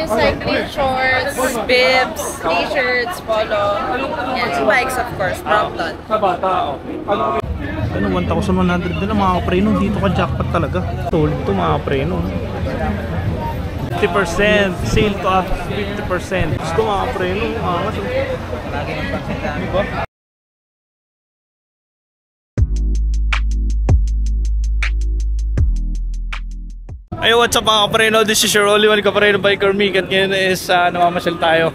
kami cycling shorts, bibs, t-shirts, polo, and bikes of course, Brompton. Ano, 1,100 din ang mga kapreno. Dito ka jackpot talaga. Solid to mga kapreno. 50% sale to up 50%. Gusto mga kapreno. Diba? Hey, what's up mga kapreno? This is your only one kapreno biker Mick. At ngayon is namamasyal tayo.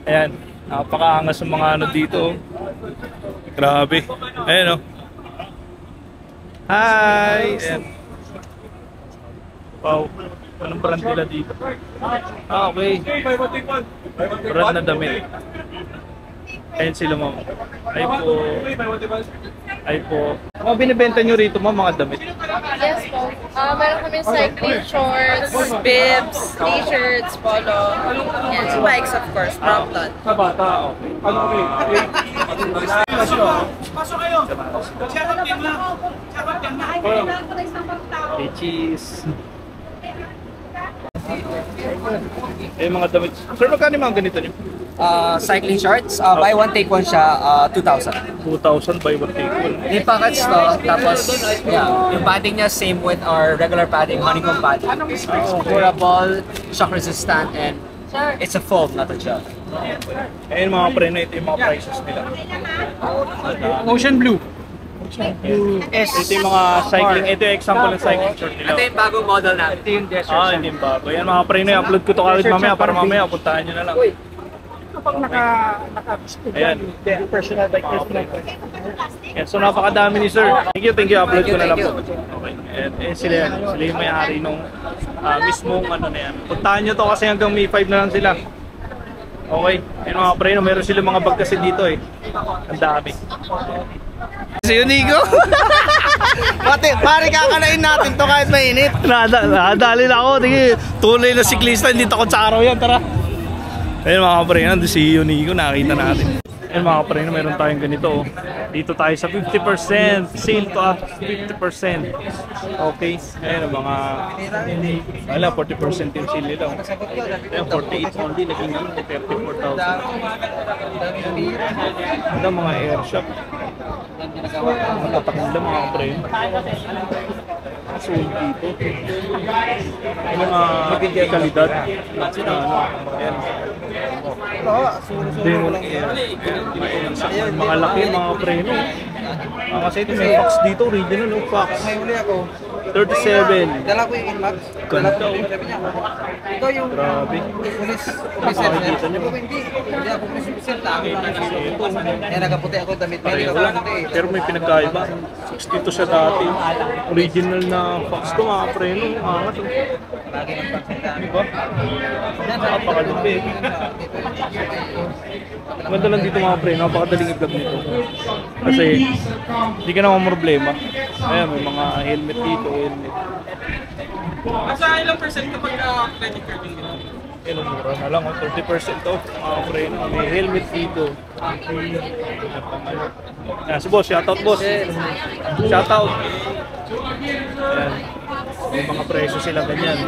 Ayan, napakaangas ng mga ano dito. Grabe. Ayan o. Hi! Ayan. Wow, anong brand nila dito? Okay. Brand na damit. Ayan sila ma'am. Ay po. Ay po. Mga binibenta nyo rito ma'am, mga damit? Yes po. Meron kami cycling shorts, bibs, t-shirts, polo, and bikes of course, Brompton. Sa bata, okay. Ano okay? Pasok kayo! Hey, cheese! Eh, mga damit. Sir, magkano mga ganito nyo? Cycling shorts, buy one take one siya, 2,000. 2,000 buy one take one. May package to, tapos yeah, yung padding niya same with our regular padding, honeycomb padding. It's durable, shock resistant, and it's a foam, not a gel. Ayun mga preno, ito yung mga prices nila. Ocean Blue. Yes. Ito yung mga cycling, ito yung example ng cycling short nila. Ito yung bagong model natin. Ito yung desert. Hindi yung bago. Yan mga preno, i-upload ko to kagad mamaya para mamaya puntahan nyo na lang. Kapag naka-speed ayan. personal bike Yan, so napakadami ni sir. Thank you, upload ko na lang po. Okay. And sila yan, sila yung may-ari nung mismong ano na yan. Puntahan nyo to kasi hanggang May 5 na lang sila. Okay, ayun mga preno, meron sila mga bag kasi dito eh. Ang dami. Si Unigo! Pare kakalain natin to kahit mainit. Nadali na ako. Sige, tunay na siklista. Hindi takot sa araw yan. Tara. Ayun mga kapreno, si Unigo, nakita natin. Ayun mga kapreno, meron tayong ganito. Dito tayo sa 50%, sale to up 50%. Okay, ayun mga, wala, 40% yung sale nila. Ayun, 48 only, naging 34,000. Wala mga air shop. Matatakanda mga kapreno. Sold dito. Yung mga kalidad. Ayan. Mga laki, mga preno. Kasi ito may fax dito, original yung fax. May uli ako. 37. Dala ko yung inmax. Ganda. Ito yung grabe. police Nakakita niyo ba? Hindi ako police officer. Kaya nagaputi ako damit. Pero may pinagkaiba. 62 siya dati. Original na fax ko, mga preno. Angat. Diba? Napakalupi. Maganda lang dito mga preno. Napakadaling i-vlog nito. Kasi hindi ka naman problema. Ayan, may mga helmet dito. Sa ilang percent kapag credit card yung gano'n? Yan, mura na lang, 30% off mga preno. May helmet dito. Yan, si boss, shoutout boss. Shoutout. Ayan, may mga presyo sila ganyan.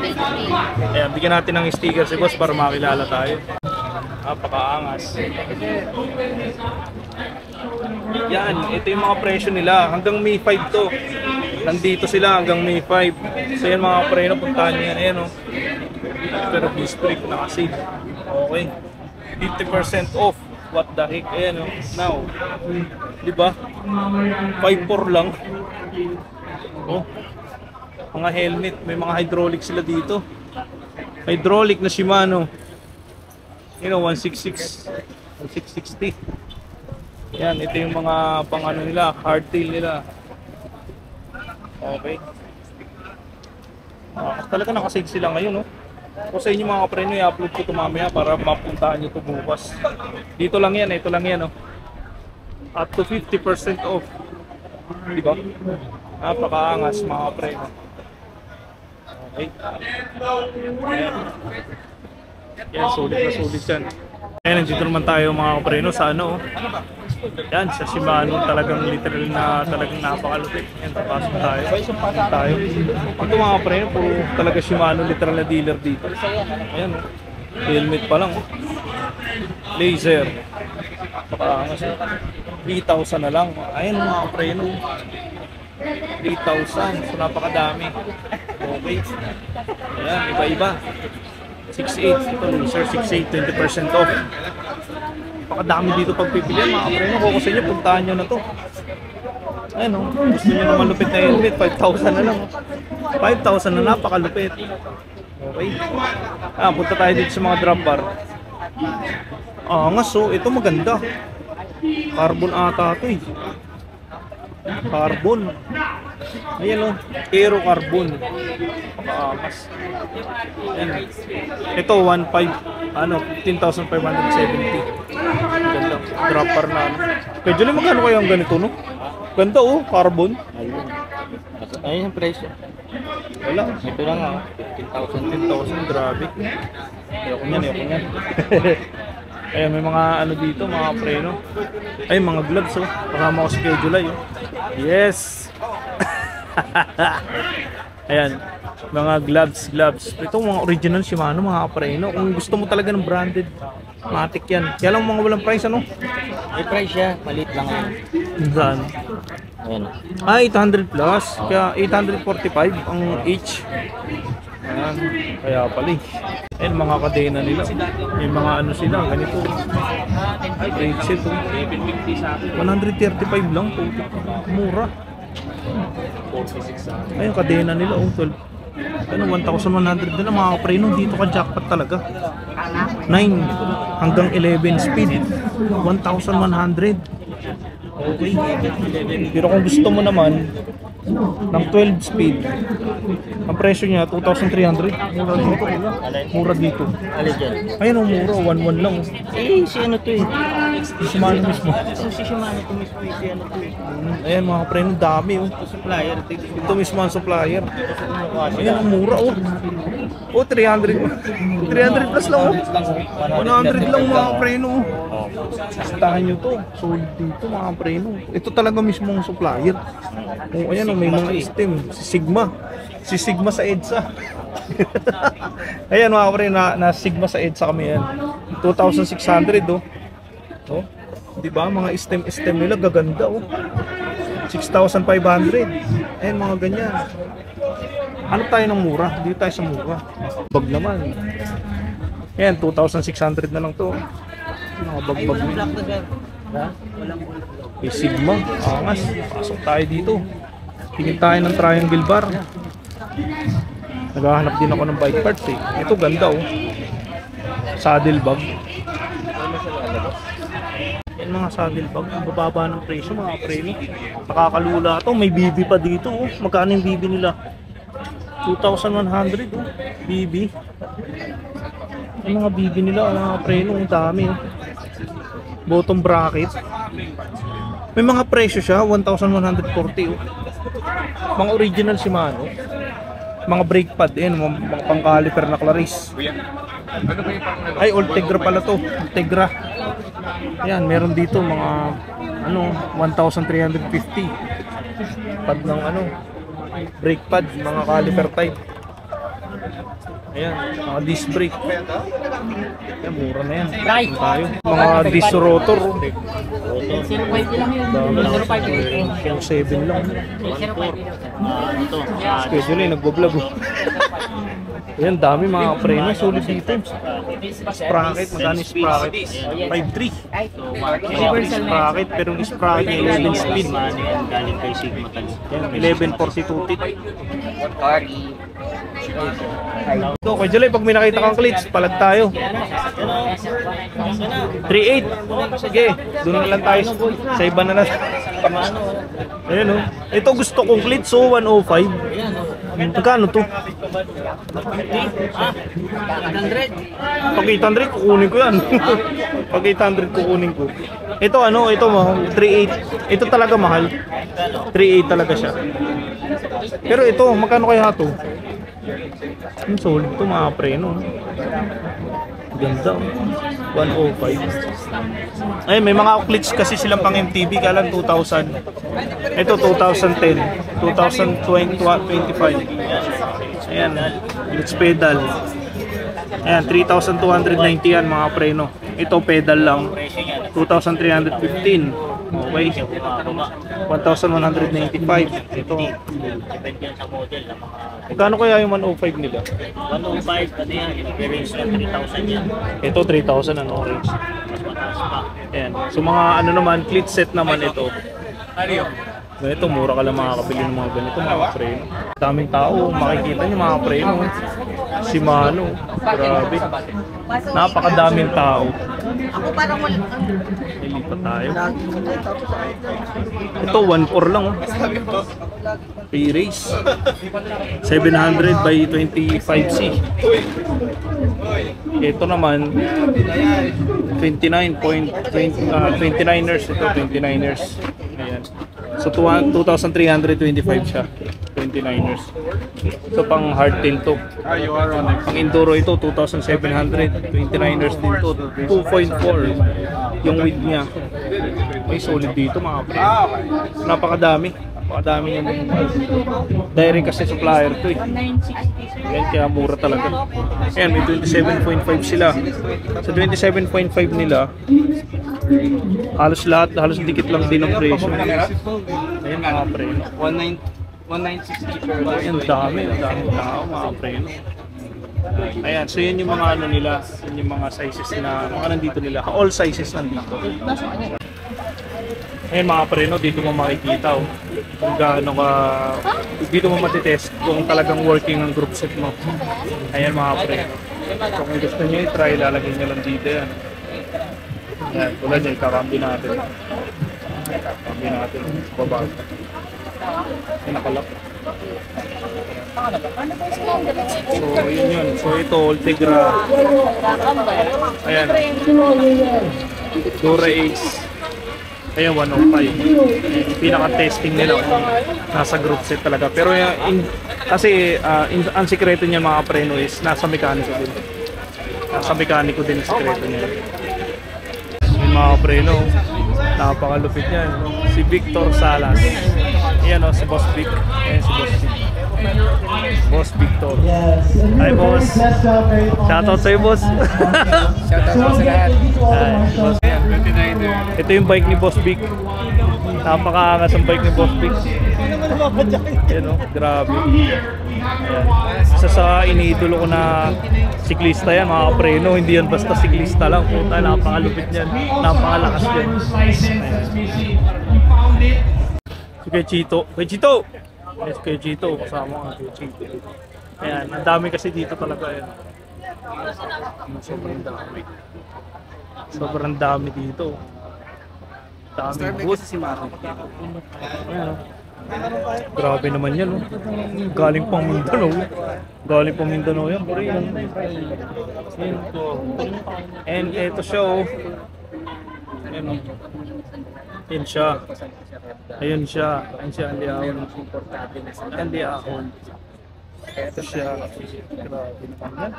Ayan, bigyan natin ng sticker si boss para makilala tayo. Napakaangas. Yan, ito yung mga presyo nila. Hanggang May 5 to. Nandito sila hanggang May 5. So yan mga preno, puntahan nyo yan. Ayan o. Pero district nakasave. Okay. 50% off. What the heck? Ayan o. Now. Diba? 5-4 lang. Oh. Mga helmet. May mga hydraulic sila dito. Hydraulic na Shimano. You know, 166. 1660. Yan, ito yung mga pang-ano nila, hardtail nila. Okay. Talaga nakasave sila ngayon, no? Kung sa inyo mga kapreno, i-upload ko ito mamaya para mapuntahan nyo ito bukas. Dito lang yan, ito lang yan, no? Up to 50% off. Diba? Napakaangas mga kapreno. Okay. Ayan. Yan, sulit na sulit yan. Ayan, nandito naman tayo mga kapreno sa ano, yan, sa Shimano, talagang literal na talagang napakalupit. Yan, tapos tayo. Ito mga kapreno, puro talaga Shimano, literal na dealer dito. Ayan, Helmet pa lang. Laser. Pakaangas. 3,000 na lang. Ayun mga preno. 3,000. So napakadami. Okay. Ayan, iba-iba. 6,800. Ito loser, 6,800. 20% off. Napakadami dito pagpipilian mga preno. Kung sa inyo, puntahan nyo na to. Ayun o. Gusto nyo na malupit na helmet. 5,000 na lang. 5,000 na napakalupit. Okay. Punta tayo dito sa mga drop bar. Angas oh, ito maganda. Carbon ata ito eh. Carbon. Ayan oh, Aero Carbon. Angas. Ayan. Ito 1,500, 15,570. Ganda. Drop bar na ano. Kaya dyan magkano kayo ang ganito no? Ganda oh, carbon. Ayun ang presyo. Wala. Ito lang ah. 15,000, grabe. Ayoko niyan. Ayan, may mga ano dito, mga preno. Ay, mga gloves oh. Kasama ko si Kuya July oh. Yes! Ayan, mga gloves. Ito mga original Shimano, mga preno. Kung gusto mo talaga ng branded, matik yan. Kaya lang mga walang price ano? May price siya. Maliit lang yan. Saan? Ayan. 800 plus. Kaya 845 ang each. Ayan, kaya pala eh. Ayan, mga kadena nila. May mga ano sila, ganito. Great set oh. 135 lang po. Mura. Ayun, kadena nila oh. 12. Ano, 1,100 na mga preno. Dito ka jackpot talaga. 9 hanggang 11 speed. 1,100. Okay. Pero kung gusto mo naman ng 12 speed, ang presyo niya 2,300. Mura dito. Ayun ang mura, 1,100 lang. Eh, si ano to eh. Si Shimano mismo. Si Shimano to mismo eh. Si ano to eh. Ayan mga preno, dami oh. Supplier. Ito mismo ang supplier. Ayan ang mura oh. Oh, 300. 300 plus lang oh. 100 lang mga preno oh. Listahan nyo to. Solid dito mga preno. Ito talaga mismo ang supplier. Oh, ayan oh, may mga stem. Si Sigma sa EDSA. Ayan mga preno, na Sigma sa EDSA kami yan. 2,600 oh. Oh, di ba mga stem nila gaganda oh. 6,500. Ayan mga ganyan. Ano tayo ng mura? Dito tayo sa mura. Bag naman. Ayan 2,600 na lang to. Mga bag-bag nila. Sigma, angas. Pasok tayo dito. Tingin tayo ng triangle bar. Naghahanap din ako ng bike parts eh. Ito ganda oh. Saddle bag. Yan mga saddle bag. Bababa ng presyo mga preno. Nakakalula to. May BB pa dito oh. Magkano yung BB nila? 2,100 oh. BB. Yung mga BB nila mga preno. Ang dami oh. Bottom bracket. May mga presyo siya, 1,140 oh. Mga original Shimano. Mga brake pad din, mga pang-caliper na Claris. Ay, Ultegra pala to, Ultegra. Ayan, meron dito mga ano, 1,350. Pad ng ano, brake pad, mga caliper type. Ayan, mga disc brake. Ayan, mura na yan. Tayo. Mga disc rotor. 0.5 lang yun. 0.5 7 lang. Ito. Schedule eh, nagbablog oh. Ayan, dami mga preno. Solid dito. Sprocket, magkano yung sprocket? 5.3. Sprocket, pero yung sprocket 11 speed. Galing kay Sigma tayo. 1142 tit. So, kay July, pag may nakita kang cleats, palag tayo. 3.8. Sige, doon na lang tayo. Sa iba na lang. Ayan o. Ito gusto kong cleats, so 105. Magkano to? 800. Pag 800, kukunin ko yan. Pag 800, kukunin ko. Ito ano, ito mahal. 3.8. Ito talaga mahal. 3.8 talaga siya. Pero ito, magkano kaya ito? Ang solid to mga preno. Ganda. 105. Ay, may mga outlets kasi silang pang MTB. Kailan 2,000. Ito 2010. 2025. Ayan. Glitch pedal. Ayan, 3,290 yan mga preno. Ito pedal lang. 2,315. Okay. 1,195. Ito. Depende yan sa model ng mga Magkano kaya yung 105 nila? 105 ano yan, i-range ng 3,000 yan. Ito 3,000 ang orange. Mas mataas pa. Ayan. So mga ano naman, cleat set naman ito. Ganito, mura ka lang makakabili ng mga ganito mga preno. Daming tao, makikita niyo mga preno. Si Mano, grabe. Napakadaming tao. Ako parang wala. Ilipat tayo. Ito, 1.4 lang. Pay race. 700 by 25C. Ito naman, 29ers. Ito, 29ers. Ayan. So, 2,325 siya. 29ers. So, pang hardtail to. Pang enduro ito, 2,700. 29ers din to. 2.4 yung width niya. May solid dito mga pre. Napakadami. Napakadami yung direct kasi supplier to eh. Ayan, kaya mura talaga. Ayan, may 27.5 sila. Sa 27.5 nila, halos lahat, halos dikit lang din ang presyo. Ayan mga pre. 1,960 per Ayan, dami tao mga pre. Ayan, so yun yung mga ano nila, yun yung mga sizes na, mga nandito nila, all sizes nandito. Ayan mga preno, dito mo makikita kung gaano ka, dito mo matitest kung talagang working ang group set mo. Ayan mga preno. So kung gusto nyo i-try, lalagay nyo lang dito yan. Ayan, tulad nyo, ikakambi natin. Kambi natin, baba. Ayan, nakalap. So yun. So ito, Ultegra. Ayan. Dura Ace. Ayan, 105. Yung pinaka-testing nila kung nasa group set talaga. Pero kasi ang sikreto niya mga preno is nasa mekaniko din. Nasa mekaniko din ang sikreto niya. Yung mga preno, napakalupit niyan. Si Victor Salas. Ayan o, si Boss Vic. Ayan si Boss Vic. Boss Victor. Hi boss. Shoutout sa'yo boss. Shoutout po sa lahat. Hi, boss. Ito yung bike ni Boss Vic. Napakaangas ang bike ni Boss Vic. Ayan o, grabe. Ayan. Isa sa iniidolo ko na siklista yan mga preno. Hindi yan basta siklista lang. Puta, napakalupit yan. Napakalakas yan. Si Kuya Chito. Kuya Chito! Yes, Kuya Chito. Kasama ka Kuya Chito. Ayan, ang dami kasi dito talaga yan. Sobrang dami. Sobrang dami dito. Dami booth. Ayan. Grabe naman yan. Oh. Galing pang Mindanao. Galing pang Mindanao yan. And ito siya. Oh. Ayan. Ayan siya. Ayun siya. Ayun siya ang liahon. Ang liahon. Ito siya. Grabe naman yan.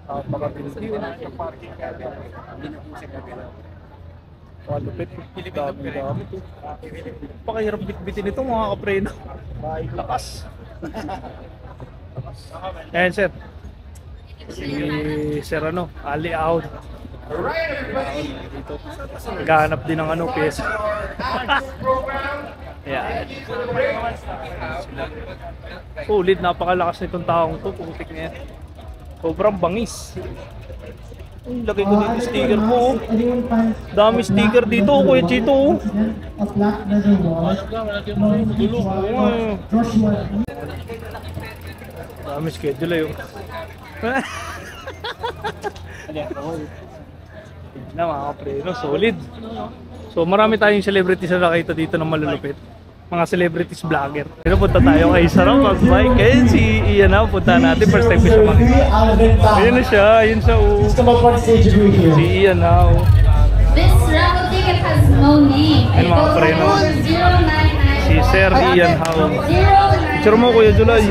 Napakabindi. Malupit. Dami to. Pakahirap bitbitin ito mga kapreno. Lakas. Ayan sir. Si Sir ano, Ali Out. Dito. Naghahanap din ng ano, pyesa. Ayan. Sulit, napakalakas nitong taong to. Putik niya. Sobrang bangis. Lagay ko dito sticker mo. Dami sticker dito, Kuya Chito. Dami schedule yun. Na mga kapreno, solid. So marami tayong celebrities na nakita dito ng malulupit. Mga celebrities vlogger. Pero punta tayo kay Sarap Magbike. Ayun si Ian na, punta natin. First time ko siya makita. Ayun na siya, ayun siya. Si Ian na. This raffle ticket has no name. Ayun mga kapreno. Si Sir Ian Hao. Sir mo Kuya July.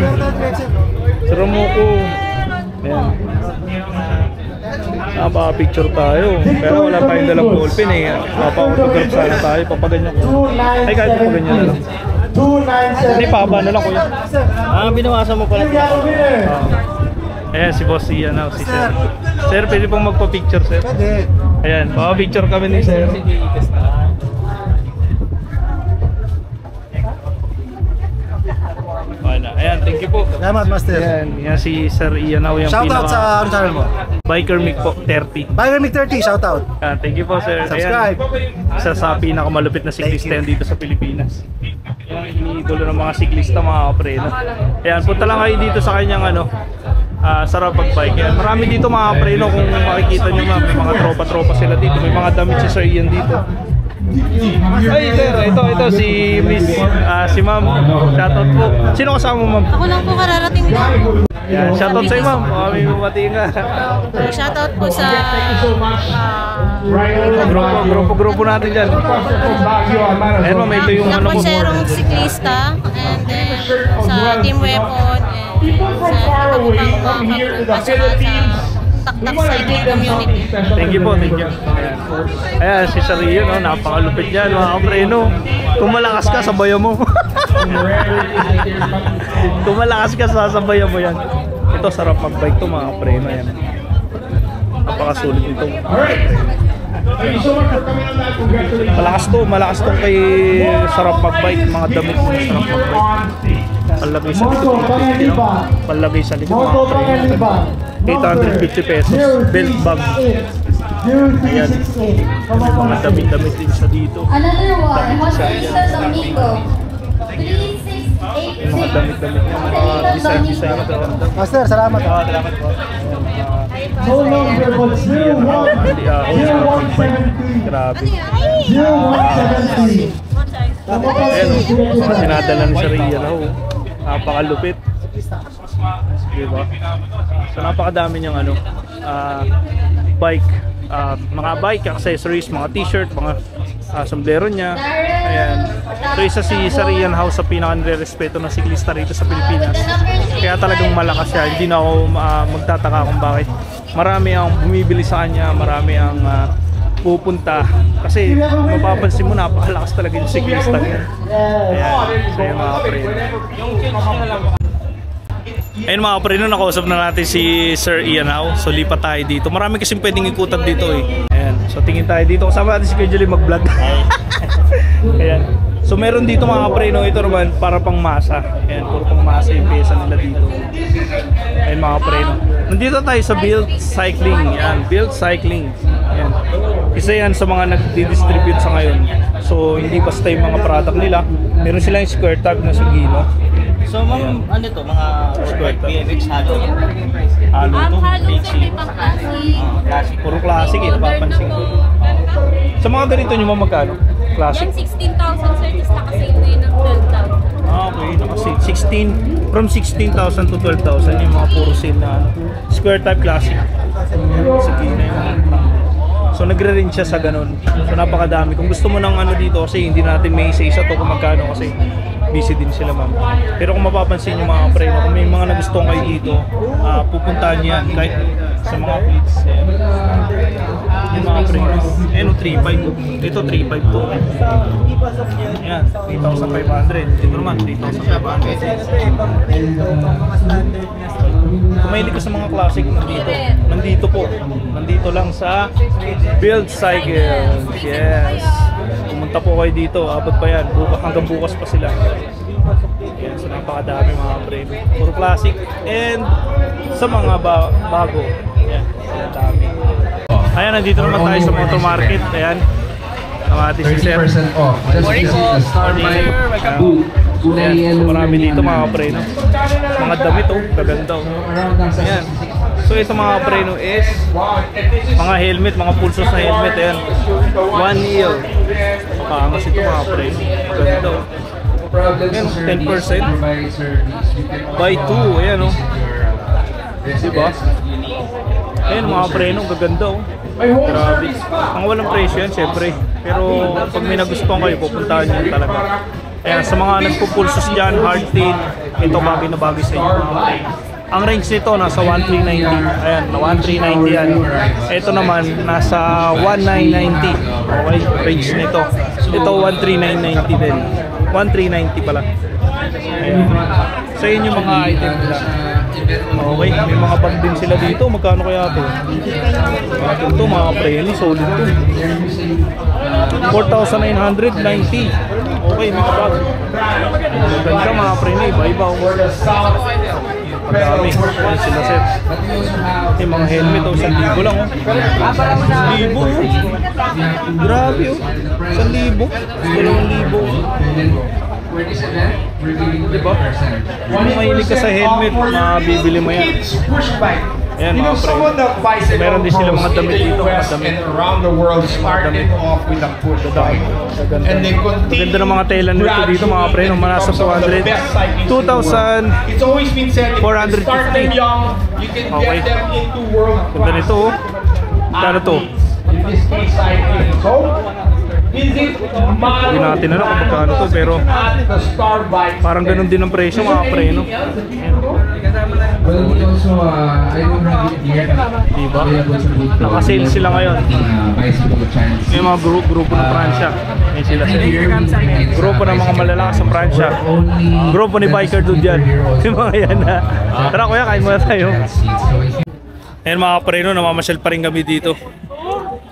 Sir mo ko. Ayan. Picture tayo. Pero wala tayong dalang ballpen eh. Papa-autograph sana tayo. Papaganyan ko. Ay kahit papaganyan na lang. Hindi, papa na lang kuya. Binawasan mo pala. Ayan si Boss Ian, si Sir. Sir, pwede pong magpa-picture, sir. Pwede. Ayan, picture kami ni sir. Ayan, thank you po. Salamat, Master. Yan si Sir Ian Au, yung Shoutout sa channel mo. Biker Mic po, 30. Biker Mic 30, shoutout. Thank you po, sir. Subscribe. Ayan, isa sa pinakamalupit na siklista yan dito sa Pilipinas. Yan, iniidolo ng mga siklista, mga kapreno. Ayan, punta lang kayo dito sa kanyang sarap pag-bike. Yan. Marami dito mga kapreno, kung makikita nyo may mga tropa-tropa sila dito. May mga damit si Sir Ian dito. Ay, sir, ito si Miss, si Ma'am. Shoutout po. Sino kasama mo, Ma'am? Ako lang po, kararating lang. Yan, shoutout sa'yo, Ma'am. May bumatiin ka. Shoutout po sa grupo natin dyan. Ayan, Ma'am, ito yung ano po. Nakonserong siklista, and then sa Team Weapon, and sa iba po pang mga kaprupa, saka sa Taktak Cycling Community. Thank you po, thank you. Ayan, si Sir Ian, no? Napakalupit yan, mga kapreno. Kung malakas ka, sabayan mo. Kung malakas ka, sasabayan mo yan. Ito, sarap mag-bike to, mga kapreno. Yan. Napakasulit nito. Malakas to kay sarap mag-bike, mga damit mo sarap mag-bike. Palagay sa likod, palagay sa likod, mga kapreno. 850 pesos, belt bag. Ayan, may mga damit-damit din siya dito. Another one, Jose Rizos Amigo. 3682. Yung mga damit-damit niya, mga design na ganda. Master, salamat. Salamat po. No longer but 01. Grabe. 0170. Ayan, mga sinadala ni Sir Ian, napakalupit. Diba? So napakadami niyang bike, mga bike accessories, mga t-shirt, mga sombrero niya. Ayan. So isa si Sir Ian Au sa pinaka-nire-respeto na siklista rito sa Pilipinas. Kaya talagang malakas siya. Hindi na ako magtataka kung bakit marami ang bumibili sa kanya, marami ang pupunta. Kasi mapapansin mo, napakalakas talaga yung siklista niya. Ayan. So yung mga preno. Ayun mga kapreno, nakausap na natin si Sir Ian Au. So lipat tayo dito. Marami kasing pwedeng ikutan dito eh. Ayan. So tingin tayo dito. Kasama natin si Kuya Julie mag-vlog. Ayan. So meron dito mga kapreno. Ito naman para pang masa. Ayan. Puro pang masa yung pesa nila dito. Ayan mga kapreno. Nandito tayo sa Build Cycling. Ayan. Build Cycling. Ayan. Isa yan sa mga nag-distribute sa ngayon. So hindi basta yung mga product nila. Meron silang square tag na Sugino. So, ano to, mga BMX halo? Halo to. Halo sa may pang-classic. Classic. Puro classic eh, napapansin ko. Sa mga ganito nyo magkano? Classic? Yan 16,000 sir, tapos nakasave na yun ng 12,000. Okay, nakasave. 16, from 16,000 to 12,000 yung mga puro sale na square type classic. Sige na yun. So nagre-range siya sa ganun. So napakadami. Kung gusto mo ng ano dito, kasi hindi natin may isa-isa to kung magkano kasi busy din sila, ma'am. Pero kung mapapansin nyo mga preno, kung may mga nagustuhan kayo dito, pupuntahan nyo yan kahit sa mga fleets. Yung mga preno. Ayan o, 3.5. Ito 3.5 to. Ayan, 3,500. Ito naman, 3,500. Kung mahilig ka sa mga classic, nandito po. Nandito lang sa Build Cycle. Yes. Pumunta po kayo dito. Abot pa yan. Hanggang bukas pa sila. Yan. So napakadami mga preno. Puro classic. And sa mga bago. Yan. Dami. Ayan, nandito naman tayo sa motor market. Ayan. Ang ating si Sir. Morning po. Ayan. So, marami dito mga preno. Mga damit kaganda. Ayan. So ito mga preno is mga helmet, mga pulsos na helmet. Ayan. 1 year. Pakangas ito mga preno. Maganda. Ayan, 10%. Buy 2. Ayan o. Diba? Ayan mga preno, gaganda o. Grabe. Ang walang presyo yan, syempre. Pero pag may nagustuhan kayo, pupuntahan nyo talaga. Ayan, sa mga nagpupulsos dyan, hardtail, ito bagay na bagay sa inyo mga preno. Ang range nito nasa 1,390. Ayan, 1,390 yan. Ito naman nasa 1,990. Okay, range nito. Ito 1,390 din. 1,390 pala. Ayan. So yun yung mga item nila. Okay, may mga bag din sila dito. Magkano kaya ito? Ito mga preno, solid to. 4,990. Okay, mga bag. Ganda mga preno, iba-iba. Pagdami. Ayan sila set. Yung mga helmet, 1,000 lang. 1,000 oh. Grabe oh. 1,000. 2,000. Diba? Kung mahilig ka sa helmet, mabibili mo yan. Ayan mga pre. Meron din sila mga damit dito. Mga damit. Maganda ng mga tela nito dito mga pre. Nung manasa 200. 2,450. Okay. Ganda nito oh. Kano to? Hindi natin alam kung magkano to, pero parang ganun din ang presyo mga pre, no? Diba? Nakasale sila ngayon. May mga grupo ng Pransya. May sila grupo ng mga malalakas sa Pransya. Grupo ni Biker Dude yan. Yung mga yan na. Tara kuya, kain muna tayo. Ayan mga pre, no? Namamasyal pa rin kami dito.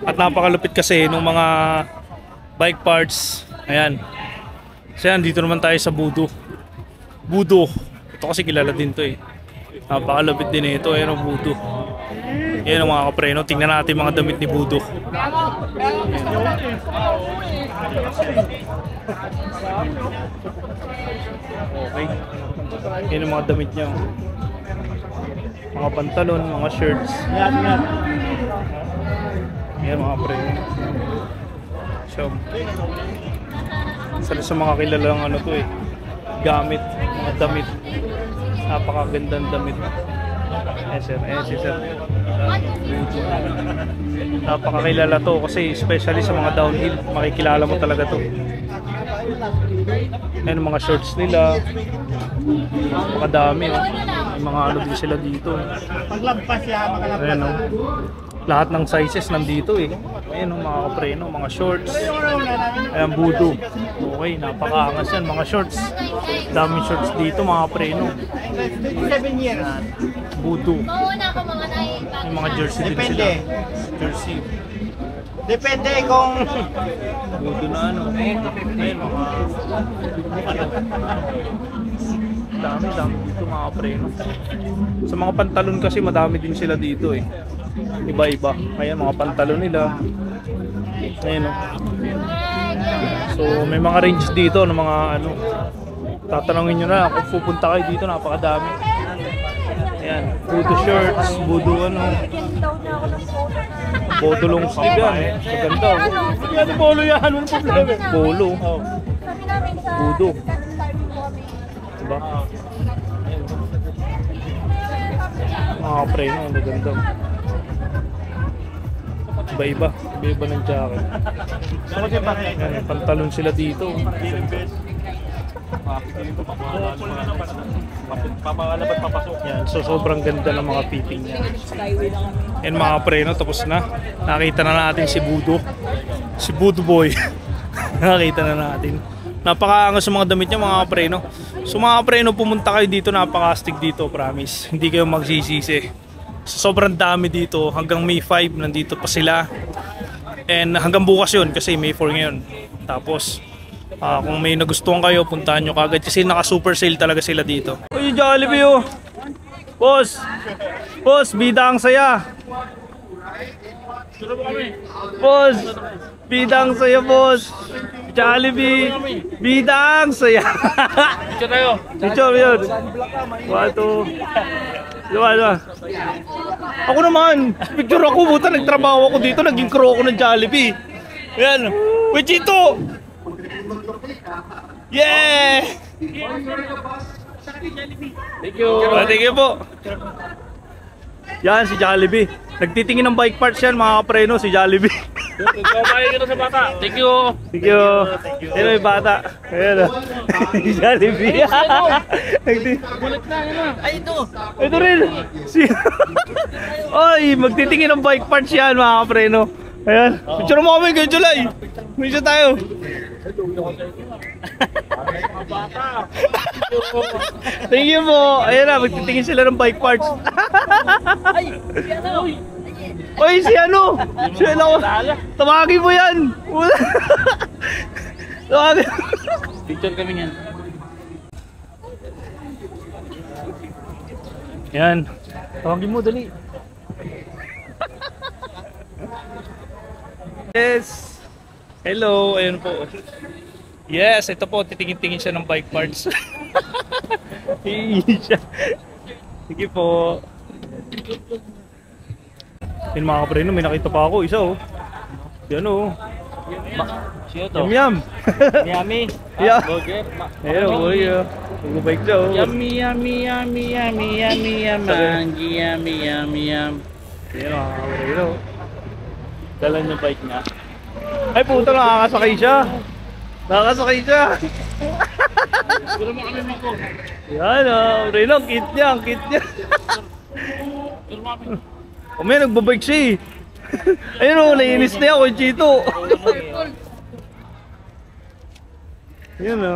At napakalupit kasi nung mga bike parts. Ayan. So yan, dito naman tayo sa Budo. Budo. Ito kasi kilala din to eh. Napakalupit din ito. Ayan ang Budo. Ayan ang mga kapreno. Tingnan natin mga damit ni Budo. Okay. Ayan ang mga damit niya. Mga pantalon, mga shirts. Ayan mga kapreno. So, sa mga kilalang ano to eh, gamit, mga damit. Napakagandang damit. Sir, si sir. Napakakilala to kasi especially sa mga downhill, makikilala mo talaga to. Ayan mga shorts nila. Mga dami oh. May mga ano din sila dito. Paglagpas yan, ayan oh. Lahat ng sizes nandito eh. Ayan oh, mga kapreno, mga shorts. Ayan, Budo. Okay, napakaangas yan, mga shorts. Daming shorts dito, mga kapreno. 7 years. Budo. Yung mga jersey din sila. Jersey. Depende kung... Budo na ano. Ayan, mga... Dami dito, mga kapreno. Sa mga pantalon kasi, madami din sila dito eh. Iba-iba. Ayan mga pantalon nila. Ayan o. So may mga range dito ng mga ano. Tatanungin nyo na kung pupunta kayo dito, napakadami. Ayan, Budo shirts, Budo ano. Budo long sleeve yan. Maganda o. Yan, polo yan. Ano problema? Polo. Budo. Diba? Mga preno, maganda. Iba-iba ng jacket. Ayan, pantalon sila dito. Yan, so sobrang ganda ng mga fitting niya. Yan mga preno, tapos na. Nakita na natin si Budo. Si Budo boy. Nakita na natin. Napakaangas sa mga damit niya mga preno. So mga preno, pumunta kayo dito, napakastig dito, promise. Hindi kayo magsisisi. Sobrang dami dito, hanggang May 5 nandito pa sila. And hanggang bukas yun kasi May 4 ngayon. Tapos kung may nagustuhan kayo, puntahan nyo kagad kasi naka super sale talaga sila dito. Uy, Jollibee oh! Boss! Boss, bida ang saya! Boss! Bida ang saya, boss! Jollibee! Bida ang saya! Picture tayo! Picture yun! Wato! Diba? Ako naman, picture ako, buta, nagtrabaho ako dito, naging crew ako ng Jollibee. Ayan, wait, Chito! Yeah! Thank you! Thank you po! Yan, si Jollibee. Nagtitingin ng bike parts yan, mga kapreno, si Jollibee. Babay ka sa bata. Thank you. Thank you. Sino yung bata? Ayan o. Jollibee. Bulit na, yun na. Ay, ito. Ito rin. Oy, magtitingin ng bike parts yan mga kapreno. Ayan. Picture mo kami kay July. Picture tayo. Thank you po. Ayan na, magtitingin sila ng bike parts. Oy, si ano? Si ano? Tawagin mo yan. Tawagin. Picture kami niyan. Yan. Tawagin mo, dali. Yes. Hello, ayun po. Yes, ito po, titingin-tingin siya ng bike parts. Hihi siya. Sige po. Yun mga kapreno, may nakita pa ako, isa oh. Yan oh. Siya to. Yum yum. Yummy. Yeah. Burger. Ayun oh, boy. Mag-bike siya oh. Yummy, yummy, yummy, yummy, yummy, yummy, yummy, yummy, yum. Yan mga kapreno. Dala niya bike niya. Ay puta, nakakasakay siya. Nakakasakay siya. Siguro mo kami mako. Yan oh, Reno, kit niya, ang kit niya. Siguro mo kami. O may nagbabike siya eh. Ayun o, naiinis na ako, Chito. Ayun o.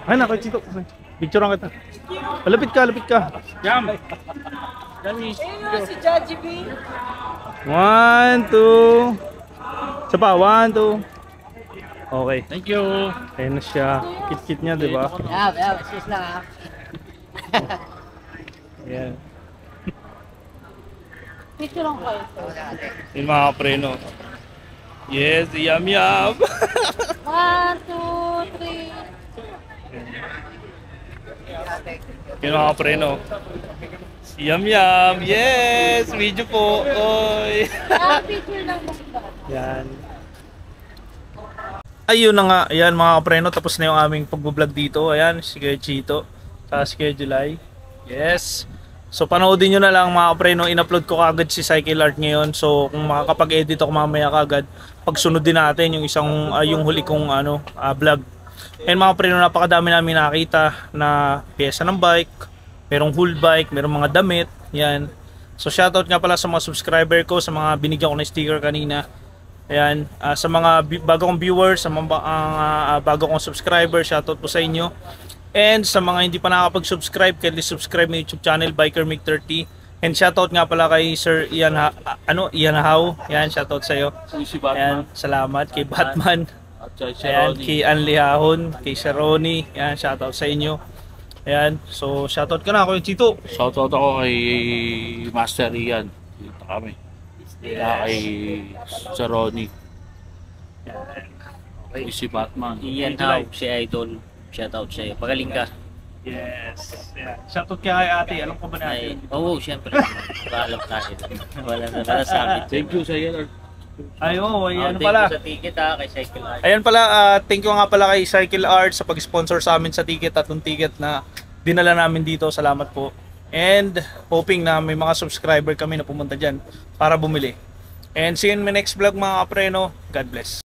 Ay na, Chito. Picture kita. Lapit ka, lapit ka. Yum. Yummy. Ayun si Judgy B. 1, 2. Isa pa, 1, 2. Okay. Thank you. Ayun na siya. Kit-kit niya, di ba? Sis lang ha. Ayan. Picture lang kayo. Yung mga preno. Yes, yum yum. 1, 2, 3. Yung mga preno. Yum yum. Yes, video po. Oy. Picture lang ba? Yan. Ayun na nga. Ayan mga kapreno. Tapos na yung aming pag-vlog dito. Ayan, si Kuya Chito. Sa Kuya July. Yes. So panoodin nyo na lang mga kapreno. In-upload ko kagad si Cycle Art ngayon. So kung makakapag-edit ako mamaya kagad, pagsunod din natin yung isang yung huli kong vlog. And mga kapreno, napakadami namin nakita na pyesa ng bike. Merong whole bike, merong mga damit. Yan. So shoutout nga pala sa mga subscriber ko, sa mga binigyan ko na sticker kanina. Ayan, sa mga bago kong viewers, sa mga bago kong subscriber, shoutout po sa inyo. And sa mga hindi pa nakakapag-subscribe, kindly subscribe my YouTube channel, Biker Mig 30. And shoutout nga pala kay Sir Ian How. Yan, shoutout sa iyo. Si Batman. Ayan, salamat kay Batman. At si Ayan, Ronnie. kay Anli Hahon, kay Sir Ronnie. Yan, shoutout sa inyo. Ayan, so shoutout ka na ako yung Chito. Shoutout ako kay Master Ian. Dito kami. Kay Sir Ronnie. Kay si Batman. Iyan How, si Idol. Shoutout sa'yo. Pagaling ka. Yes. Yeah. Shoutout kaya kay ate. Alam ko ba Ay, natin? oo, siyempre. Paalam tayo. Wala na sa amin. Thank you sa iyo. Ay, oo. Ayan Thank pala. you sa ticket ha, kay Cycle Art. Ayan pala, thank you nga pala kay Cycle Art sa pag-sponsor sa amin sa ticket at yung ticket na dinala namin dito. Salamat po. And hoping na may mga subscriber kami na pumunta dyan para bumili. And see you in my next vlog mga kapreno. God bless.